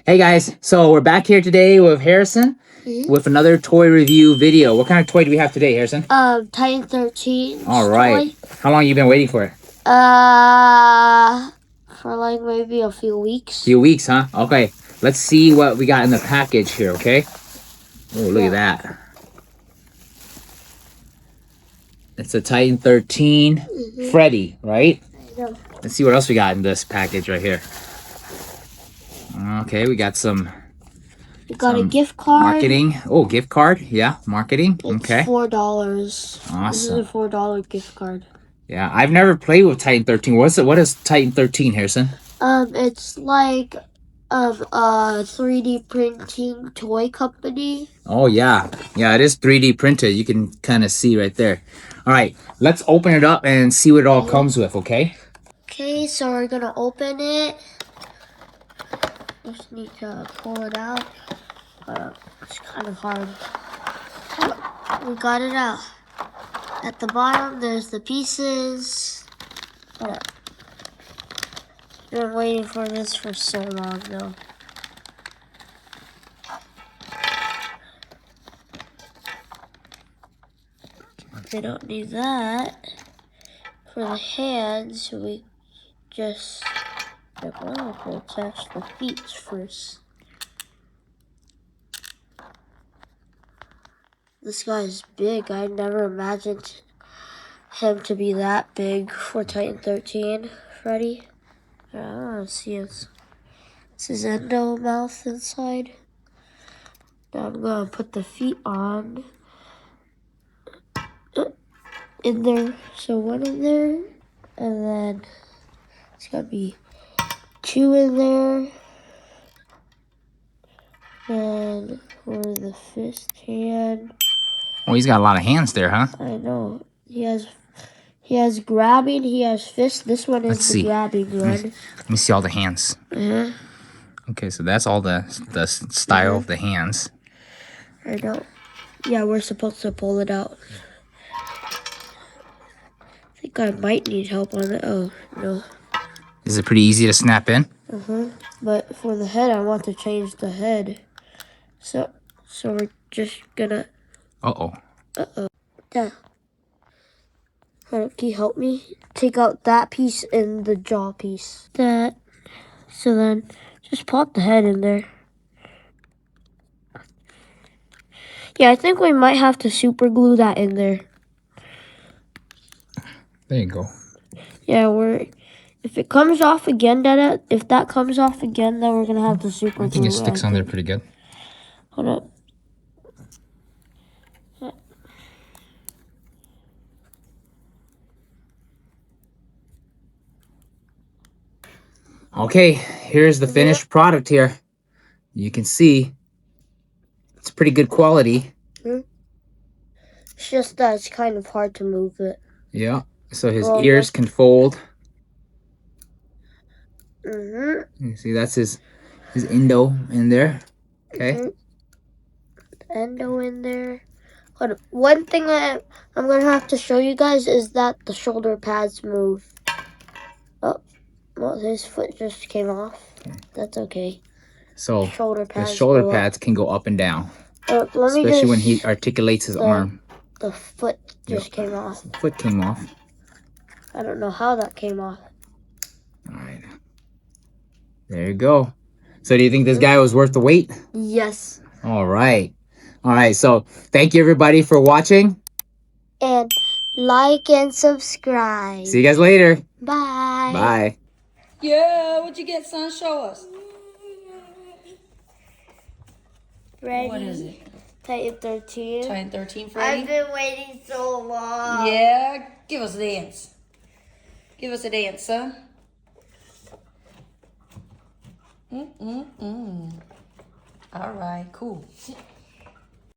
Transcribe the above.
Hey guys, so we're back here today with Harrison with another toy review video. What kind of toy do we have today, Harrison? Titan 13. All right. Toy. How long have you been waiting for it? For like maybe a few weeks. Few weeks, huh? Okay. Let's see what we got in the package here, okay? Oh, look at that. It's a Titan 13 Freddy, right? I know. Let's see what else we got in this package right here. Okay, we got some... We got a gift card. Marketing. Oh, gift card. Yeah, marketing. It's okay. $4. Awesome. This is a $4 gift card. Yeah, I've never played with Titan 13. What is Titan 13, Harrison? It's like a 3D printing toy company. Oh, yeah. Yeah, it is 3D printed. You can kind of see right there. All right, let's open it up and see what it all comes with, okay? Okay, so we're going to open it. Just need to pull it out. It's kind of hard. We got it out. At the bottom, there's the pieces. Been waiting for this for so long, though. They don't need that. For the hands, we just attach the feet first. This guy's big. I never imagined him to be that big for Titan 13, Freddy. I don't want to see his endo mouth inside. Now I'm going to put the feet on. In there. So one in there. And then it's going to be two in there. And for the fist hand. Oh, he's got a lot of hands there, huh? I know. He has grabbing, he has fist. This one is the grabbing one. Let me see all the hands. Okay, so that's all the style of the hands. I know. Yeah, we're supposed to pull it out. I think I might need help on it. Oh, no. Is it pretty easy to snap in? But for the head, I want to change the head. So we're just gonna... Uh-oh. Yeah. Can you help me? Take out that piece and the jaw piece. That. So then, just pop the head in there. Yeah, I think we might have to super glue that in there. There you go. Yeah, if it comes off again, Dada, if that comes off again, then we're gonna have to super glue it. I think it sticks on there pretty good. Hold up. Okay, here's the finished product here. You can see it's pretty good quality. It's just that it's kind of hard to move it. Yeah, so his ears can fold. You see, that's his endo in there. Okay. Endo in there. Hold up. One thing I'm going to have to show you guys is that the shoulder pads move. Oh, well, his foot just came off. That's okay. So the shoulder pads can go up and down. Especially when he articulates his arm. The foot just came off. The foot came off. I don't know how that came off. All right. There you go. So do you think this guy was worth the wait? Yes. All right. All right. So thank you everybody for watching. And like and subscribe. See you guys later. Bye. Bye. Yeah, what'd you get, son? Show us. Freddy. What is it? Titan 13. Titan 13, Freddy? I've been waiting so long. Yeah, give us a dance. Give us a dance, son. All right, cool.